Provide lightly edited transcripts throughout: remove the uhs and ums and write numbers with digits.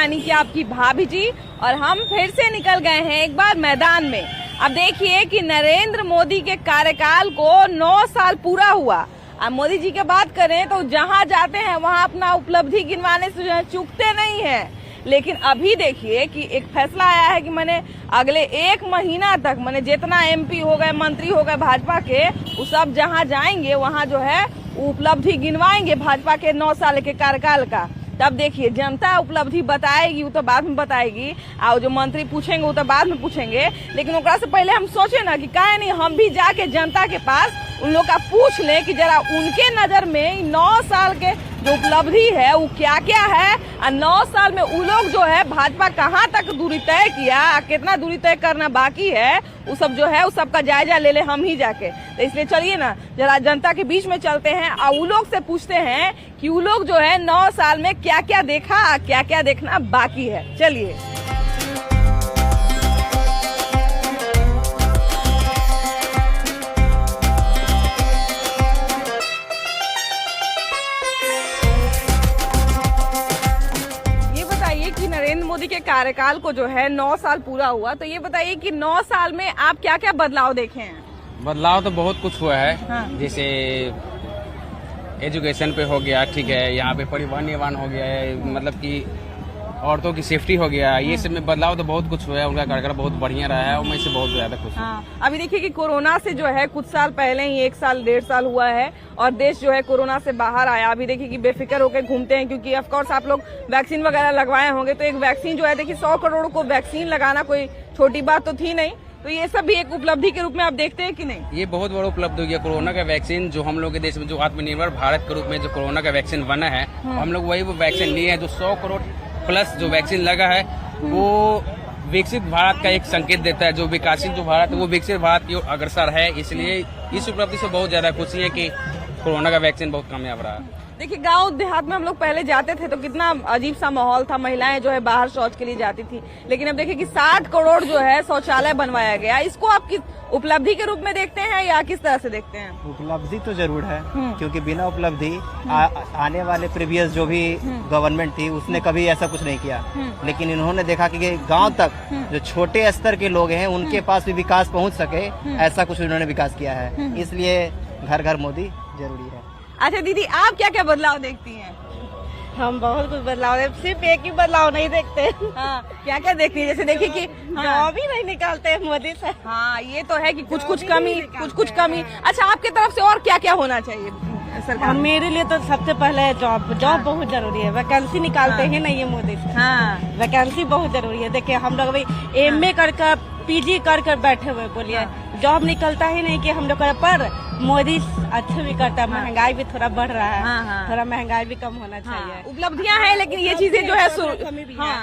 यानी कि आपकी भाभी जी और हम फिर से निकल गए हैं एक बार मैदान में। अब देखिए कि नरेंद्र मोदी के कार्यकाल को 9 साल पूरा हुआ। अब मोदी जी की बात करें तो जहां जाते हैं वहां अपना उपलब्धि गिनवाने से जो है चूकते नहीं है। लेकिन अभी देखिए कि एक फैसला आया है कि मैंने अगले 1 महीना तक मैंने जितना एमपी हो गए, मंत्री हो गए भाजपा के, वो सब जहां जाएंगे वहां जो है उपलब्धि गिनवाएंगे भाजपा के 9 साल के कार्यकाल का। तब देखिए जनता उपलब्धि बताएगी, वो तो बाद में बताएगी, और जो मंत्री पूछेंगे वो तो बाद में पूछेंगे। लेकिन ओकरा से पहले हम सोचे ना कि काहे नहीं हम भी जाके जनता के पास उन लोग का पूछ ले कि जरा उनके नजर में 9 साल के जो उपलब्धि है वो क्या क्या है, और 9 साल में वो लोग जो है भाजपा कहाँ तक दूरी तय किया, कितना दूरी तय करना बाकी है, वो सब जो है उस सब का जायजा ले ले हम ही जाके। तो इसलिए चलिए ना जरा जनता के बीच में चलते हैं और वो लोग से पूछते हैं कि वो लोग जो है 9 साल में क्या क्या देखा, क्या क्या देखना बाकी है। चलिए। कि नरेंद्र मोदी के कार्यकाल को जो है 9 साल पूरा हुआ, तो ये बताइए कि 9 साल में आप क्या क्या बदलाव देखे हैं? बदलाव तो बहुत कुछ हुआ है। हाँ। जैसे एजुकेशन पे हो गया, ठीक है, यहाँ पे परिवहन नियमन हो गया है, मतलब कि औरतों की सेफ्टी हो गया, ये सब में बदलाव तो बहुत कुछ हुआ है। उनका कार्यकाल बहुत बढ़िया रहा है और मैं इससे बहुत ज्यादा खुश हूँ। हाँ। अभी देखिए कि कोरोना से जो है कुछ साल पहले ही 1 साल 1.5 साल हुआ है और देश जो है कोरोना से बाहर आया। अभी देखिए कि बेफिक्र होकर घूमते हैं, क्योंकि ऑफ कोर्स आप लोग वैक्सीन वगैरह लगवाए होंगे। तो एक वैक्सीन जो है देखिए 100 करोड़ को वैक्सीन लगाना कोई छोटी बात तो थी नहीं। तो ये सब भी एक उपलब्धि के रूप में आप देखते हैं कि नहीं? ये बहुत बड़ा उपलब्धि हो गया। कोरोना का वैक्सीन जो हम लोग के देश में जो आत्मनिर्भर भारत के रूप में जो कोरोना का वैक्सीन बना है, हम लोग वही वो वैक्सीन लिए हैं। जो 100 करोड़ प्लस जो वैक्सीन लगा है वो विकसित भारत का एक संकेत देता है। जो विकासशील जो भारत है वो विकसित भारत की ओर अग्रसर है। इसलिए इस उपलब्धि से बहुत ज्यादा खुशी है कि कोरोना का वैक्सीन बहुत कामयाब रहा। देखिए गांव देहात में हम लोग पहले जाते थे तो कितना अजीब सा माहौल था, महिलाएं जो है बाहर शौच के लिए जाती थी। लेकिन अब देखिए कि 60 करोड़ जो है शौचालय बनवाया गया। इसको आप किस उपलब्धि के रूप में देखते हैं या किस तरह से देखते हैं? उपलब्धि तो जरूर है, क्योंकि बिना उपलब्धि आने वाले प्रीवियस जो भी गवर्नमेंट थी उसने कभी ऐसा कुछ नहीं किया। लेकिन इन्होंने देखा कि गांव तक जो छोटे स्तर के लोग हैं उनके पास भी विकास पहुंच सके, ऐसा कुछ इन्होंने विकास किया है। इसलिए घर घर मोदी जरूरी है। अच्छा दीदी, आप क्या क्या बदलाव देखती हैं? हम बहुत कुछ बदलाव, सिर्फ एक ही बदलाव नहीं देखते। हाँ, क्या क्या देखती है? जैसे देखिए कि जॉब ही नहीं निकालते मोदी से। हाँ, ये तो है कि कुछ कमी, कुछ कमी। अच्छा, आपके तरफ से और क्या क्या होना चाहिए सरकार? मेरे लिए तो सबसे पहले जॉब बहुत जरूरी है। वैकेंसी निकालते हैं नहीं ये मोदी से। हाँ, वैकेंसी बहुत जरूरी है। देखिए हम लोग अभी एमए कर पीजी कर बैठे हुए, बोलिए जॉब निकलता ही नहीं कि हम लोग पर मोदी अच्छा भी करता है। महंगाई भी थोड़ा बढ़ रहा है, थोड़ा महंगाई भी कम होना चाहिए। उपलब्धियां हैं, लेकिन ये चीजें जो है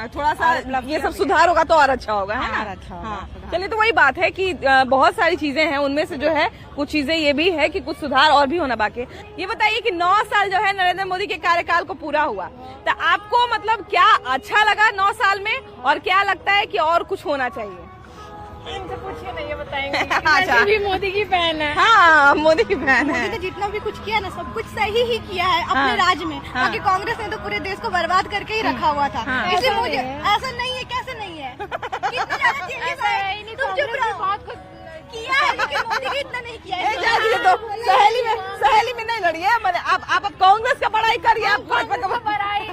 थोड़ा सा ये सब सुधार होगा तो और अच्छा होगा, है ना? अच्छा। चलिए, तो वही बात है कि बहुत सारी चीजें हैं, उनमें से जो है कुछ चीजें ये भी है कि कुछ सुधार और भी होना बाकी है। ये बताइए कि 9 साल जो है नरेंद्र मोदी के कार्यकाल को पूरा हुआ, तो आपको मतलब क्या अच्छा लगा 9 साल में, और क्या लगता है कि और कुछ होना चाहिए? इनसे पूछिए ना, ये बताएंगे। अच्छा, भी मोदी की फैन है। हाँ, मोदी की फैन है। मोदी ने जितना भी कुछ किया ना सब कुछ सही ही किया है अपने राज्य में। बाकी कांग्रेस ने तो पूरे देश को बर्बाद करके ही रखा हुआ था। इसलिए मुझे ऐसा नहीं है, कैसे नहीं है, कितना ज्यादा चेंजेस है। तुम चुप रहो, बहुत कुछ किया है लेकिन मोदी ने इतना नहीं किया है। तो सहेली में नहीं लड़ी है। मैंने आप कांग्रेस का पढ़ाई करिए, आप भाजपा का पढ़ाई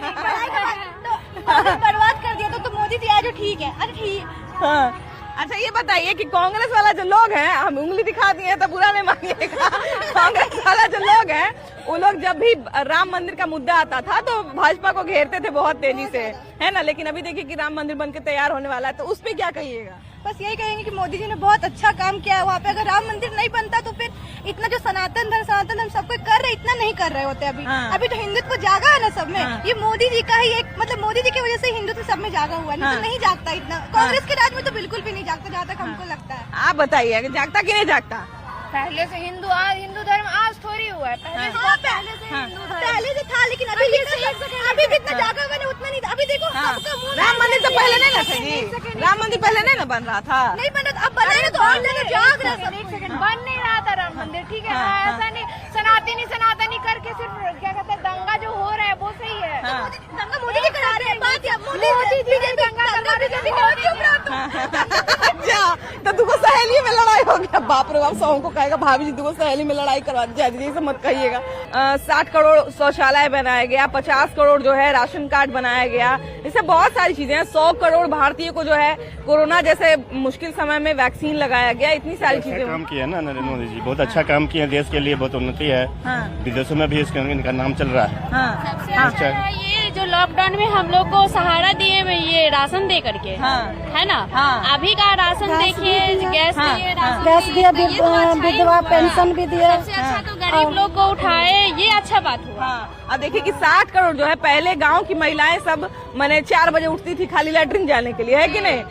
बर्बाद कर दिया तो मोदी जी आज ठीक है। अरे ठीक। अच्छा, ये बताइए कि कांग्रेस वाला जो लोग हैं, हम उंगली दिखा दिए तो बुरा नहीं मानिएगा। कांग्रेस वाला जो लोग हैं वो लोग जब भी राम मंदिर का मुद्दा आता था तो भाजपा को घेरते थे बहुत तेजी से, है ना? लेकिन अभी देखिए कि राम मंदिर बनके तैयार होने वाला है, तो उस पे क्या कहिएगा? बस यही कहेंगे कि मोदी जी ने बहुत अच्छा काम किया है वहाँ पे। अगर राम मंदिर नहीं बनता तो फिर इतना जो सनातन धर्म सब कोई कर रहे, इतना नहीं कर रहे होते। अभी तो हिंदुत्व जागा है ना सब में। ये मोदी जी का ही एक मतलब मोदी जी की वजह से हिंदुत्व सब में जागा हुआ है, नहीं तो नहीं जागता इतना। कांग्रेस के राज में तो बिल्कुल भी नहीं जागता, जहाँ तक हमको लगता है। आप बताइए, जागता कि नहीं जागता? पहले से हिंदू धर्म आज थोड़ी हुआ है। पहले से हिंदू धर्म पहले से था, लेकिन अभी जितना जागा हुआ है उतना नहीं था। अभी देखो सबका मुंह राम मंदिर तो पहले नहीं ना, राम मंदिर पहले नहीं ना बन रहा था। नहीं बन रहा, अब बना है तो और ज्यादा जाग रहा है। एक सेकंड, बन नहीं रहा था राम मंदिर, ठीक है ना? ऐसा नहीं सनातनी करके सिर्फ क्या कहते हैं दंगा जो हो रहा है वो सही है। दंगा मोदी जी करा रहे हैं, बात या मोदी जी दंगा करवा रहे अच्छा, तो तुमको सहेली में लड़ाई हो गया? बाप रे बाप, सौ को कहेगा भाभी जी तुमको सहेली में लड़ाई करवा दी दीदी से मत कहिएगा। 60 करोड़ शौचालय बनाया गया, 50 करोड़ जो है राशन कार्ड बनाया गया, इससे बहुत सारी चीजें हैं। 100 करोड़ भारतीय को जो है कोरोना जैसे मुश्किल समय में वैक्सीन लगाया गया, इतनी सारी चीजें काम किया ना नरेंद्र मोदी जी, बहुत अच्छा काम किया, देश के लिए बहुत उन्नति है। विदेशों में भी इनका नाम चल रहा है। सबसे अच्छा है ये जो लॉकडाउन में हम लोग को सहारा दिए हुए ये राशन दे करके, है ना। अभी का राशन देखिए, गैस दिए, गैस दिया, विधवा पेंशन भी दिया। सबसे अच्छा तो गरीब लोग को उठाए, ये अच्छा बात हुआ। अब देखिए कि 60 करोड़ जो है, पहले गांव की महिलाएं सब मैंने 4 बजे उठती थी खाली लैट्रिन जाने के लिए, है कि नहीं,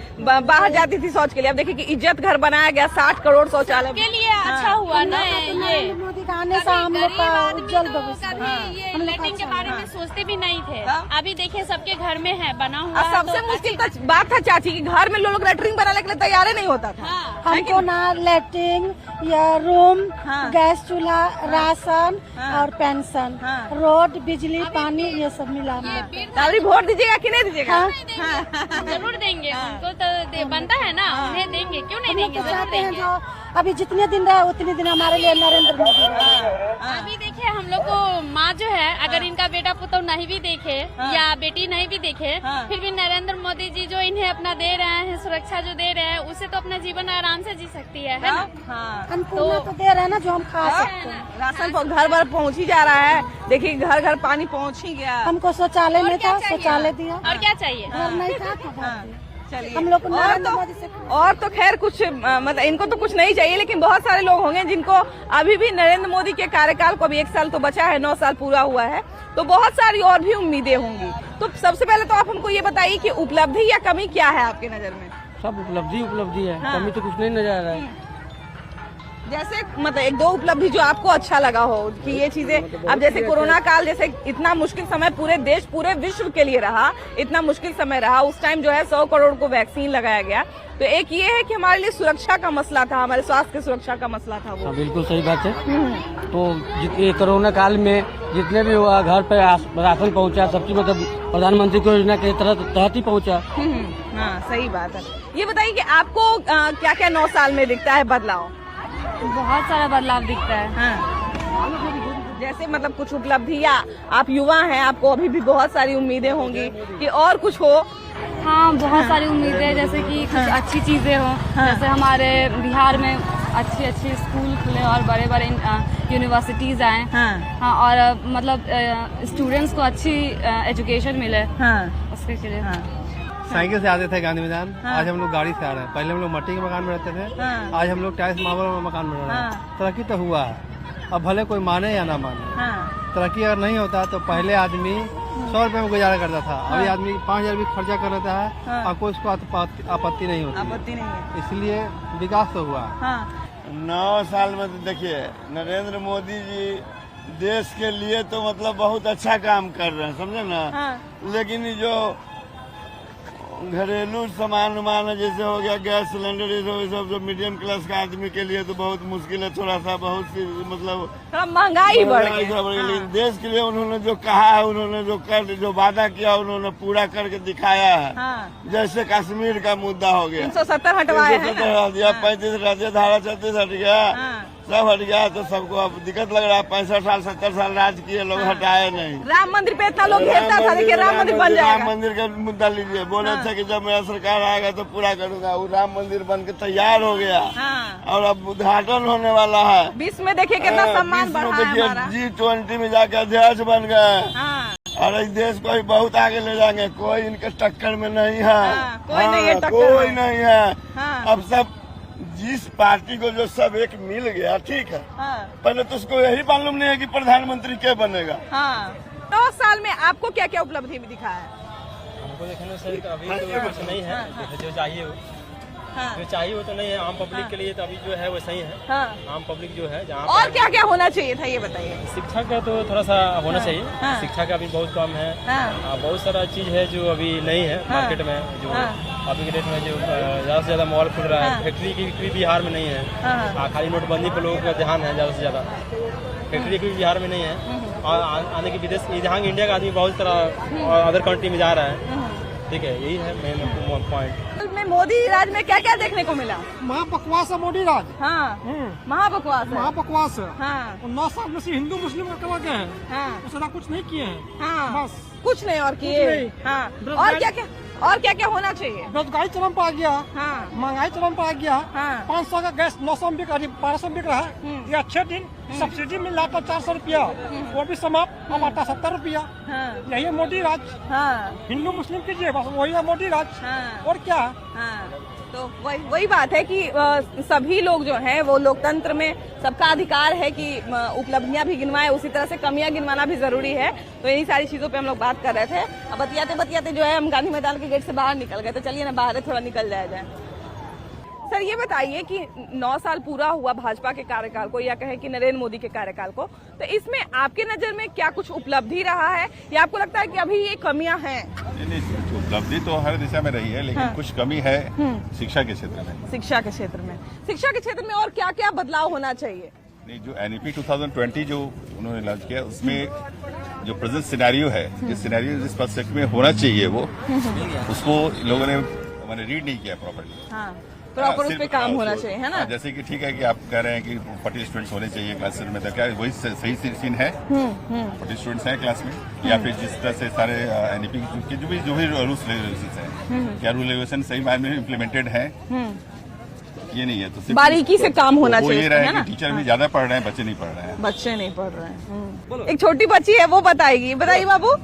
बाहर जाती थी शौच के लिए। अब देखिए कि इज्जत घर बनाया गया, 60 करोड़ शौचालय के लिए अच्छा हुआ ना। ये मोदी का आने से हम लोग का उज्जवल भविष्य। ये लैट्रिन के बारे में सोचते भी नहीं थे, अभी देखिए सबके घर में है बना हुआ। सबसे मुश्किल बात था चाची की घर में लोग लैट्रिन बनाने के लिए तैयार नहीं होता था। हमको ना लैट्रिन या रूम, गैस चूल्हा, राशन और पेंशन, रोड, बिजली, पानी, ये सब मिला। अभी वोट दीजिएगा कि नहीं दीजिएगा? जरूर देंगे, उनको तो बनता है ना, उन्हें देंगे, क्यों नहीं देंगे, जरूर देंगे। अभी जितने दिन रहे उतने दिन हमारे लिए नरेंद्र मोदी। अभी देखिए हम लोग को माँ जो है, अगर इनका बेटा पुतौ नहीं भी देखे या बेटी नहीं भी देखे, फिर भी नरेंद्र मोदी जी जो इन्हें अपना दे रहे हैं, सुरक्षा जो दे रहे हैं, उससे तो अपना जीवन आराम से जी सकती है ना। अन्नपूर्णा तो दे रहे हैं ना, जो हम खा सकते हैं। राशन घर घर पहुंच ही जा रहा है, देखिए घर घर पानी पहुंच ही गया। हमको शौचालय नहीं था, शौचालय दिया। और क्या चाहिए? घर नहीं था। चलिए, हम लोग को नरेंद्र मोदी से और तो खैर कुछ मतलब इनको तो कुछ नहीं चाहिए, लेकिन बहुत सारे लोग होंगे जिनको अभी भी नरेंद्र मोदी के कार्यकाल को अभी 1 साल तो बचा है, 9 साल पूरा हुआ है, तो बहुत सारी और भी उम्मीदें होंगी। तो सबसे पहले तो आप हमको ये बताइए कि उपलब्धि या कमी क्या है आपकी नजर में? सब उपलब्धि है, कमी तो कुछ नहीं नजर आ रहा है। जैसे मतलब 1-2 उपलब्धि जो आपको अच्छा लगा हो कि ये चीजें, अब जैसे कोरोना काल जैसे इतना मुश्किल समय पूरे देश पूरे विश्व के लिए रहा, इतना मुश्किल समय रहा, उस टाइम जो है 100 करोड़ को वैक्सीन लगाया गया। तो एक ये है कि हमारे लिए सुरक्षा का मसला था, हमारे स्वास्थ्य की सुरक्षा का मसला था वो। बिल्कुल सही बात है। तो कोरोना काल में जितने भी हुआ घर पे राशन पहुंचा, सबकी मतलब प्रधानमंत्री की योजना के तहत ही पहुंचा। हाँ, सही बात है। ये बताइए कि आपको क्या क्या 9 साल में दिखता है बदलाव? बहुत सारा बदलाव दिखता है। जैसे मतलब कुछ उपलब्धि, या आप युवा हैं, आपको अभी भी बहुत सारी उम्मीदें होंगी कि और कुछ हो? हाँ, बहुत सारी उम्मीदें, जैसे कि कुछ अच्छी चीजें हो, जैसे हमारे बिहार में अच्छी स्कूल खुले और बड़े बड़े यूनिवर्सिटीज आए। हाँ, और मतलब स्टूडेंट्स को अच्छी एजुकेशन मिले। उसके लिए साइकिल से आते थे गांधी मैदान, आज हम लोग गाड़ी से आ रहे हैं। पहले हम लोग मट्टी के मकान में रहते थे, आज हम लोग टाइल्स मार्बल में मकान में रह रहे हैं। तरक्की तो हुआ है, अब भले कोई माने या ना माने। तरक्की अगर नहीं होता तो पहले आदमी 100 रुपए में गुजारा करता था, अभी आदमी 5000 भी खर्चा कर लेता है और कोई उसको आपत्ति नहीं होती, इसलिए विकास तो हुआ। 9 साल में तो देखिए नरेंद्र मोदी जी देश के लिए तो मतलब बहुत अच्छा काम कर रहे हैं, समझे ना। लेकिन जो घरेलू सामान उमान जैसे हो गया गैस सिलेंडर, ये सब जो मीडियम क्लास का आदमी के लिए तो बहुत मुश्किल है, थोड़ा सा बहुत सी मतलब महंगाई बढ़ गई। लेकिन देश के लिए उन्होंने जो कहा है, उन्होंने जो वादा किया उन्होंने पूरा करके दिखाया है। जैसे कश्मीर का मुद्दा हो गया, 370 हटवाया है, 35 राज्य धारा 36 हट गया, सब हट गया, तो सबको अब दिक्कत लग रहा है। 65 साल 70 साल राज किए लोग, हटाए नहीं। राम मंदिर पे इतना लोग घेरता था, देखिए राम मंदिर बन जाएगा। राम मंदिर का मुद्दा लीजिए, बोले थे कि जब मेरा सरकार आएगा तो पूरा करूंगा, वो राम मंदिर बन के तैयार हो गया और अब उद्घाटन होने वाला है। 20 में देखिए कितना सम्मान बढ़ा है हमारा। G20 में जाकर अध्यक्ष बन गए और इस देश को बहुत आगे ले जाएंगे, कोई इनके टक्कर में नहीं है। कोई नहीं है। अब सब जिस पार्टी को जो सब एक मिल गया, ठीक है, पहले तो उसको यही मालूम नहीं है कि प्रधानमंत्री क्या बनेगा। 9 साल में आपको क्या क्या उपलब्धि भी दिखा है? हमको देखने से अभी तो कुछ नहीं है, जो चाहिए वो तो नहीं है। आम पब्लिक के लिए तो अभी जो है वो सही है। आम पब्लिक जो है जहाँ और क्या क्या होना चाहिए था ये बताइए? शिक्षा का तो थोड़ा सा होना चाहिए, शिक्षा का अभी बहुत कम है। बहुत सारा चीज है जो अभी नहीं है मार्केट में, जो अभी के डेट में जो ज्यादा से ज्यादा मॉल खुल रहा है। फैक्ट्री की बिहार में नहीं है, खाली नोटबंदी पर लोगों का ध्यान है ज्यादा से ज्यादा, फैक्ट्री की बिहार में नहीं है। आने की विदेश यहाँ इंडिया का आदमी बहुत तरह अदर कंट्री में जा रहा है। ठीक है, यही है मेन पॉइंट। में मोदी राज में क्या क्या देखने को मिला? महाबकवास है मोदी राज। हाँ, महाबकवास है। महाबकवास है। हाँ, 9 साल में से हिंदू मुस्लिम का कमा गए हैं। हाँ, उसने कुछ नहीं किए हैं। हाँ, बस कुछ नहीं और किए। हाँ, और क्या क्या होना चाहिए? बेरोजगारी चरम पर आ गया। हाँ, महंगाई चरम पर आ गया। हाँ, 500 का गैस 900 में बिक रहा है, 1200 में बिक रहा है। ये अच्छे दिन सब्सिडी मिल रहा था 400 रुपया, वो भी समाप्त। अब आता 70 रुपया। हाँ, यही है मोदी राज। हाँ, हिंदू मुस्लिम कीजिए, बस वही है मोदी राज। हाँ, और क्या? हाँ, तो वही बात है कि सभी लोग जो हैं वो लोकतंत्र में सबका अधिकार है कि उपलब्धियां भी गिनवाएं, उसी तरह से कमियां गिनवाना भी जरूरी है। तो यही सारी चीजों पे हम लोग बात कर रहे थे। अब बतियाते जो है हम गांधी मैदान के गेट से बाहर निकल गए। तो चलिए ना बाहर थोड़ा निकल जाया जाए। सर ये बताइए कि 9 साल पूरा हुआ भाजपा के कार्यकाल को, या कहें कि नरेंद्र मोदी के कार्यकाल को, तो इसमें आपके नजर में क्या कुछ उपलब्धि रहा है या आपको लगता है कि अभी ये कमियां हैं? नहीं, उपलब्धि तो हर दिशा में रही है, लेकिन कुछ कमी है शिक्षा के क्षेत्र में। शिक्षा के क्षेत्र में और क्या क्या बदलाव होना चाहिए? नहीं, जो NEP 2020 जो उन्होंने लॉन्च किया, उसमें जो प्रेजेंट सिनेरियो है, जिस सिनेरियो जिस पर्सपेक्टिव में होना चाहिए वो उसको लोगों ने मैंने रीड नहीं किया प्रॉपर्ली। हाँ, प्रॉपर उस पे काम होना चाहिए, है ना? जैसे कि ठीक है कि आप कह रहे हैं कि 40 स्टूडेंट्स होने चाहिए क्लास में, तो क्या वही सही सीन है? 40 स्टूडेंट्स हैं क्लास में, या फिर जिस तरह से सारे NEP के जो भी रूल्स रेगुलेशंस हैं, क्या रूल रेगुलेशन सही मायने में इम्प्लीमेंटेड है? ये नहीं है, तो बारीकी से काम होना चाहिए। ये रहा है कि टीचर भी ज्यादा पढ़ रहे हैं, बच्चे नहीं पढ़ रहे हैं। बच्चे नहीं पढ़ रहे हैं। एक छोटी बच्ची है, वो बताएगी। बताइए बाबू।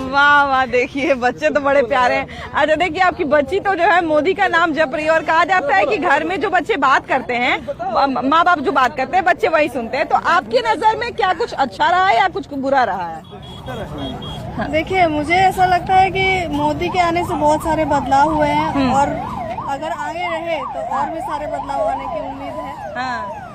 वाह वाह, देखिए बच्चे तो बड़े प्यारे हैं। अच्छा देखिए, आपकी बच्ची तो जो है मोदी का नाम जप रही है, और कहा जाता है कि घर में जो बच्चे बात करते हैं, माँ बाप जो बात करते हैं, बच्चे वही सुनते हैं। तो आपकी नजर में क्या कुछ अच्छा रहा है या कुछ बुरा रहा है? देखिए, मुझे ऐसा लगता है कि मोदी के आने से बहुत सारे बदलाव हुए हैं, और अगर आगे रहे तो और भी सारे बदलाव आने की उम्मीद है। हाँ।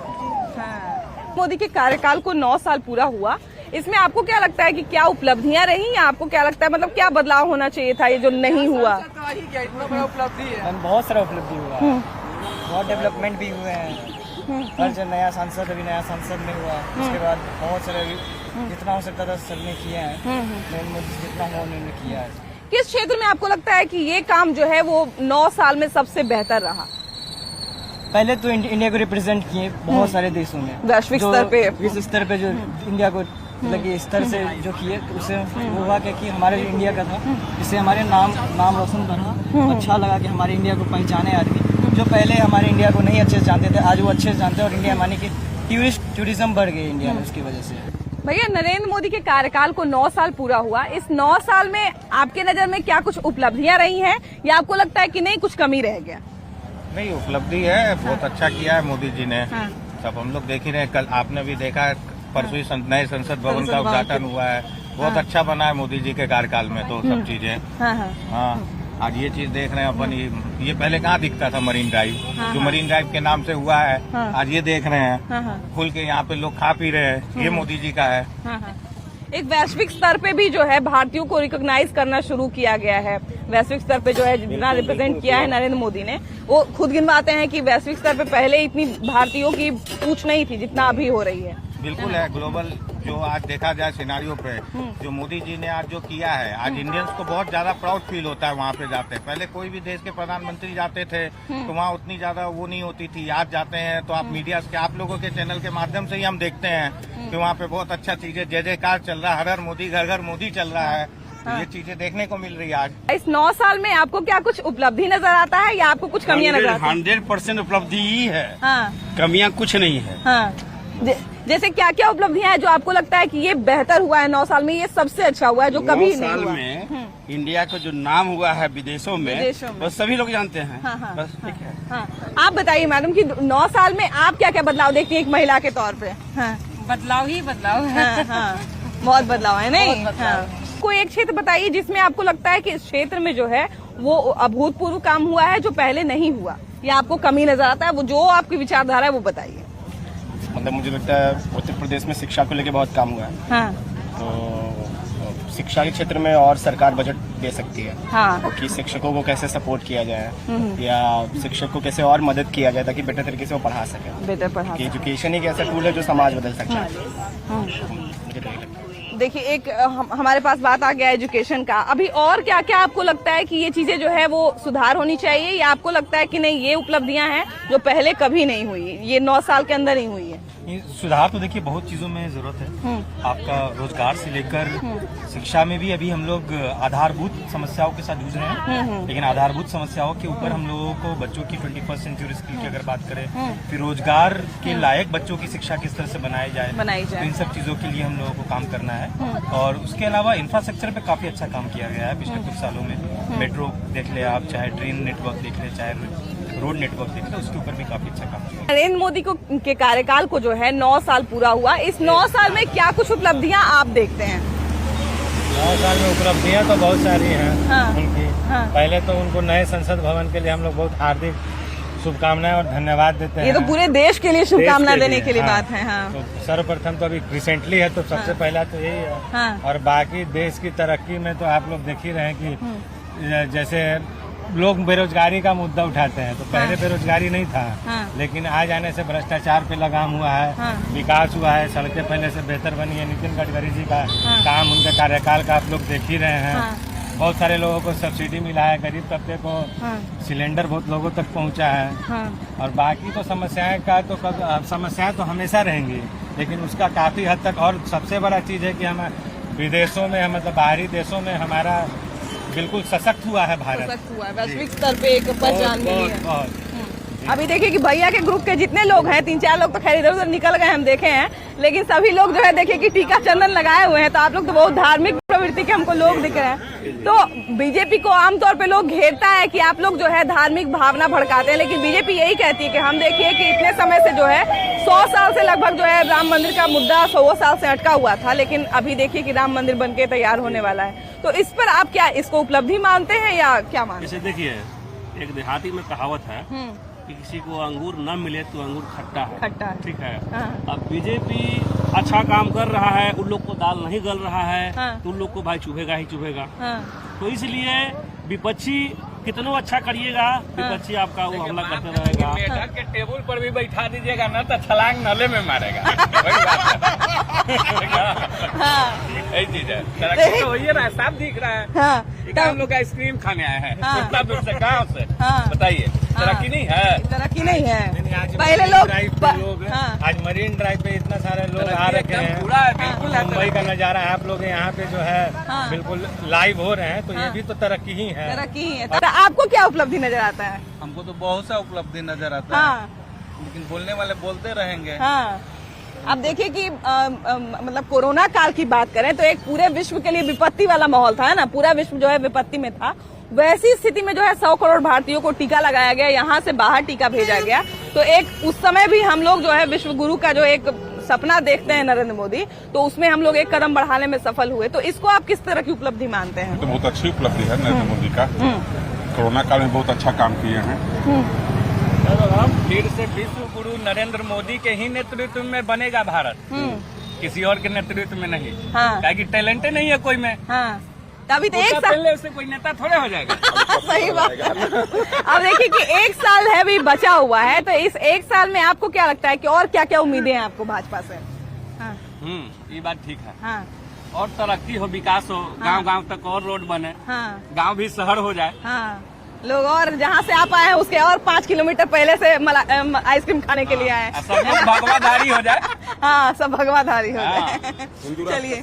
मोदी के कार्यकाल को 9 साल पूरा हुआ, इसमें आपको क्या लगता है कि क्या उपलब्धियां रही, या आपको क्या लगता है मतलब क्या बदलाव होना चाहिए था ये जो नहीं हुआ? उपलब्धि है, बहुत सारा उपलब्धि हुआ, बहुत डेवलपमेंट भी हुए हैं। हर जो नया सांसद, अभी नया सांसद में हुआ, उसके बाद बहुत सारे जितना हो सकता था सबने किया है। मोदी जितना हो उन्होंने किया है। किस क्षेत्र में आपको लगता है कि ये काम जो है वो 9 साल में सबसे बेहतर रहा? पहले तो इंडिया को रिप्रेजेंट किए बहुत सारे देशों में, वैश्विक स्तर पे, विश्व स्तर पे जो इंडिया को मतलब कि स्तर से जो किए, तो उससे वो हुआ कि हमारे जो इंडिया का था, इससे हमारे नाम रोशन बढ़ा। अच्छा लगा कि हमारे इंडिया को पहचाने आदमी जो पहले हमारे इंडिया को नहीं अच्छे से जानते थे, आज वो अच्छे से जानते हैं। और इंडिया मानी कि टूरिज्म बढ़ गई इंडिया में उसकी वजह से। भैया, नरेंद्र मोदी के कार्यकाल को 9 साल पूरा हुआ, इस 9 साल में आपके नजर में क्या कुछ उपलब्धियां रही हैं, या आपको लगता है कि नहीं कुछ कमी रह गया? नहीं, उपलब्धि है, बहुत अच्छा किया है मोदी जी ने। सब हम लोग देख ही रहे, कल आपने भी देखा है, परसों ही नए संसद भवन का उद्घाटन हुआ है, बहुत अच्छा बना है मोदी जी के कार्यकाल में तो सब चीजें। हाँ, आज ये चीज देख रहे हैं अपन, ये पहले कहाँ दिखता था मरीन ड्राइव, जो मरीन ड्राइव के नाम से हुआ है, आज ये देख रहे हैं खुल के यहाँ पे लोग खा पी रहे हैं, ये मोदी जी का है। एक वैश्विक स्तर पे भी जो है भारतीयों को रिकॉग्नाइज करना शुरू किया गया है। वैश्विक स्तर पे जो है जितना रिप्रेजेंट किया है नरेंद्र मोदी ने, वो खुद गिनवाते हैं कि वैश्विक स्तर पे पहले इतनी भारतीयों की पूछ नहीं थी जितना अभी हो रही है। बिल्कुल है, ग्लोबल जो आज देखा जाए सिनारियो पे, जो मोदी जी ने आज जो किया है, आज इंडियंस को बहुत ज्यादा प्राउड फील होता है वहाँ पे जाते हैं। पहले कोई भी देश के प्रधानमंत्री जाते थे तो वहाँ उतनी ज्यादा वो नहीं होती थी, आज जाते हैं तो आप मीडिया के, आप लोगों के चैनल के माध्यम से ही हम देखते हैं कि वहाँ पे बहुत अच्छा चीजें, जय जयकार चल रहा है, हर हर मोदी घर घर मोदी चल रहा है। तो ये चीजें देखने को मिल रही है आज। इस 9 साल में आपको क्या कुछ उपलब्धि नजर आता है, या आपको कुछ कमियां नजर आती है? 100% उपलब्धि ही है, कमियां कुछ नहीं है। जैसे क्या क्या उपलब्धियां हैं जो आपको लगता है कि ये बेहतर हुआ है 9 साल में, ये सबसे अच्छा हुआ है जो कभी नहीं हुआ? 9 साल में इंडिया का जो नाम हुआ है विदेशों में बस सभी लोग जानते हैं। बस ठीक है। आप बताइए मैडम कि 9 साल में आप क्या क्या बदलाव देखती हैं एक महिला के तौर पे? बदलाव ही बदलाव है। बहुत बदलाव है, नहीं? कोई एक क्षेत्र बताइए जिसमें आपको लगता है कि इस क्षेत्र में जो है वो अभूतपूर्व काम हुआ है जो पहले नहीं हुआ, या आपको कमी नजर आता है, वो जो आपकी विचारधारा है वो बताइए। मतलब मुझे लगता है उत्तर प्रदेश में शिक्षा को लेकर बहुत काम हुआ है। तो शिक्षा के क्षेत्र में और सरकार बजट दे सकती है। हाँ। कि शिक्षकों को कैसे सपोर्ट किया जाए या शिक्षक को कैसे और मदद किया जाए ताकि बेटर तरीके से वो पढ़ा सके। बेटर पढ़ा कि एजुकेशन एक ऐसा टूल है जो समाज बदल सकता है। मुझे तो यही लगता है। देखिए, एक हमारे पास बात आ गया एजुकेशन का। अभी और क्या क्या आपको लगता है कि ये चीजें जो है वो सुधार होनी चाहिए, या आपको लगता है कि नहीं ये उपलब्धियां हैं जो पहले कभी नहीं हुई, ये 9 साल के अंदर ही हुई है? सुधार तो देखिए बहुत चीजों में जरूरत है। आपका रोजगार से लेकर शिक्षा में भी अभी हम लोग आधारभूत समस्याओं के साथ जूझ रहे हैं, लेकिन आधारभूत समस्याओं के ऊपर हम लोगों को बच्चों की 21st सेंचुरी स्किल की अगर बात करें, फिर रोजगार के लायक बच्चों की शिक्षा किस तरह से बनाई जाए, तो इन सब चीजों के लिए हम लोगों को काम करना है। और उसके अलावा इंफ्रास्ट्रक्चर पे काफी अच्छा काम किया गया है पिछले कुछ सालों में। मेट्रो देख ले आप, चाहे ट्रेन नेटवर्क देख ले, चाहे रोड नेटवर्क देख ले, उसके ऊपर भी काफी अच्छा काम किया। नरेंद्र मोदी के कार्यकाल को जो है 9 साल पूरा हुआ, इस 9 साल में क्या कुछ उपलब्धियां आप देखते हैं? 9 साल में उपलब्धियां तो बहुत सारी हैं उनकी। पहले तो उनको नए संसद भवन के लिए हम लोग बहुत हार्दिक शुभकामनाएं और धन्यवाद देते हैं। ये तो पूरे देश के लिए शुभकामनाएं देने के लिए बात है। तो सर्वप्रथम तो अभी रिसेंटली है, तो सबसे पहला तो यही है। और बाकी देश की तरक्की में तो आप लोग देख ही रहे हैं कि जैसे लोग बेरोजगारी का मुद्दा उठाते हैं, तो पहले बेरोजगारी नहीं था, लेकिन आज आने से भ्रष्टाचार पे लगाम हुआ है, विकास हुआ है, सड़कें पहले से बेहतर बनी है। नितिन गडकरी जी का काम, उनके कार्यकाल का आप लोग देख ही रहे हैं। बहुत सारे लोगों को सब्सिडी मिला है, गरीब तबके को सिलेंडर बहुत लोगों तक पहुंचा है। और बाकी तो समस्याएं तो हमेशा रहेंगी, लेकिन उसका काफी हद तक। और सबसे बड़ा चीज है कि हम विदेशों में, मतलब बाहरी देशों में हमारा बिल्कुल सशक्त हुआ है भारत, सशक्त हुआ है, वैश्विक स्तर पे एक पहचान मिली है। अभी देखिए कि भैया के ग्रुप के जितने लोग हैं, 3-4 लोग तो खैर इधर उधर निकल गए हम देखे हैं, लेकिन सभी लोग जो है देखिए कि टीका चंदन लगाए हुए हैं। तो आप लोग तो बहुत धार्मिक प्रवृत्ति के हमको लोग दिख रहे हैं। तो बीजेपी को आमतौर पे लोग घेरता है कि आप लोग जो है धार्मिक भावना भड़काते हैं, लेकिन बीजेपी यही कहती है कि हम देखिए कि इतने समय से जो है 100 साल से लगभग जो है राम मंदिर का मुद्दा 100 साल से अटका हुआ था, लेकिन अभी देखिए कि राम मंदिर बनके तैयार होने वाला है। तो इस पर आप क्या इसको उपलब्धि मानते हैं या क्या मानते हैं? जैसे देखिए, एक देहाती में कहावत है कि किसी को अंगूर न मिले तो अंगूर खट्टा है। खट्टा है, ठीक है। अब बीजेपी अच्छा काम कर रहा है, उन लोग को दाल नहीं गल रहा है, तो उन लोग को भाई चुभेगा ही चुभेगा। तो इसलिए विपक्षी कितना अच्छा करिएगा, विपक्षी आपका वो हमला करते रहेगा। मेढक के टेबल पर भी बैठा दीजिएगा ना तो छलांग नाले में मारेगा। यही चीज है, तरक्की तो वही है ना, साफ दिख रहा है। हम लोग आइसक्रीम खाने आए हैं उतना दूर से, गाँव से, बताइए तरक्की नहीं है? तरक्की नहीं है। पहले लोग आज मरीन ड्राइव पे इतना सारे लोग आ रखे हैं, मुंबई का नजारा आप लोग यहाँ पे जो है बिल्कुल लाइव हो रहे हैं, तो ये भी तो तरक्की ही है। तरक्की ही है। तो आपको क्या उपलब्धि नजर आता है? हमको तो बहुत सा उपलब्धि नजर आता है, लेकिन बोलने वाले बोलते रहेंगे। अब देखिए कि मतलब कोरोना काल की बात करें तो एक पूरे विश्व के लिए विपत्ति वाला माहौल था, है ना, पूरा विश्व जो है विपत्ति में था। वैसी स्थिति में जो है 100 करोड़ भारतीयों को टीका लगाया गया, यहाँ से बाहर टीका भेजा गया। तो एक उस समय भी हम लोग जो है विश्व गुरु का जो एक सपना देखते हैं नरेंद्र मोदी, तो उसमें हम लोग एक कदम बढ़ाने में सफल हुए। तो इसको आप किस तरह की उपलब्धि मानते हैं? तो बहुत अच्छी उपलब्धि है नरेंद्र मोदी का। कोरोना काल में बहुत अच्छा काम किए हैं। फिर से विश्व गुरु नरेंद्र मोदी के ही नेतृत्व में बनेगा भारत, किसी और के नेतृत्व में नहीं। क्या कि टैलेंट नहीं है कोई में। तभी तो एक साल उससे कोई नेता थोड़े हो जाएगा। सही बात। अब देखिए कि 1 साल है भी बचा हुआ है, तो इस 1 साल में आपको क्या लगता है कि और क्या क्या उम्मीदें हैं आपको भाजपा से? ये बात ठीक है। और तरक्की हो, विकास हो, गांव-गांव तक और रोड बने, गांव भी शहर हो जाए। लोग और जहाँ से आप आए हैं उसके और 5 किलोमीटर पहले से आइसक्रीम खाने के लिए आए हैं। सब लोग भगवाधारी हो जाए। हाँ, सब भगवाधारी हो जाए। चलिए,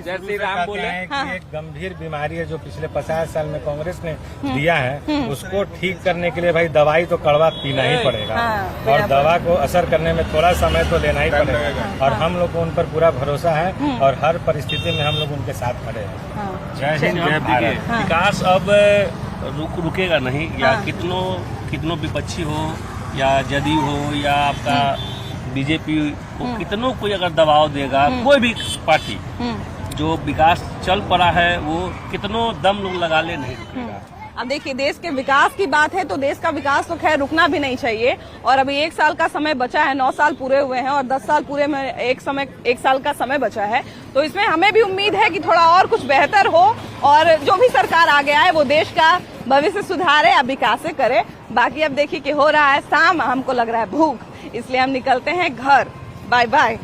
जय श्री राम बोले कि एक गंभीर बीमारी है जो पिछले 50 साल में कांग्रेस ने दिया है, उसको ठीक करने के लिए भाई दवाई तो कड़वा पीना ही पड़ेगा। और दवा को असर करने में थोड़ा समय तो लेना ही पड़ेगा, और हम लोग को उन पर पूरा भरोसा है और हर परिस्थिति में हम लोग उनके साथ खड़े हैं। जय हिंद, जय भारत। विकास अब रुकेगा नहीं, या कितनों विपक्षी हो या जदयू हो या आपका बीजेपी को, कितनों कोई अगर दबाव देगा, कोई भी पार्टी जो विकास चल पड़ा है वो कितनों दम लोग लगा ले नहीं रुकेगा। अब देखिए, देश के विकास की बात है तो देश का विकास तो खैर रुकना भी नहीं चाहिए। और अभी 1 साल का समय बचा है, 9 साल पूरे हुए हैं और 10 साल पूरे में 1 साल का समय बचा है। तो इसमें हमें भी उम्मीद है कि थोड़ा और कुछ बेहतर हो और जो भी सरकार आ गया है वो देश का भविष्य सुधारे या विकास करे। बाकी अब देखिए कि हो रहा है शाम, हमको लग रहा है भूख, इसलिए हम निकलते हैं घर। Bye bye.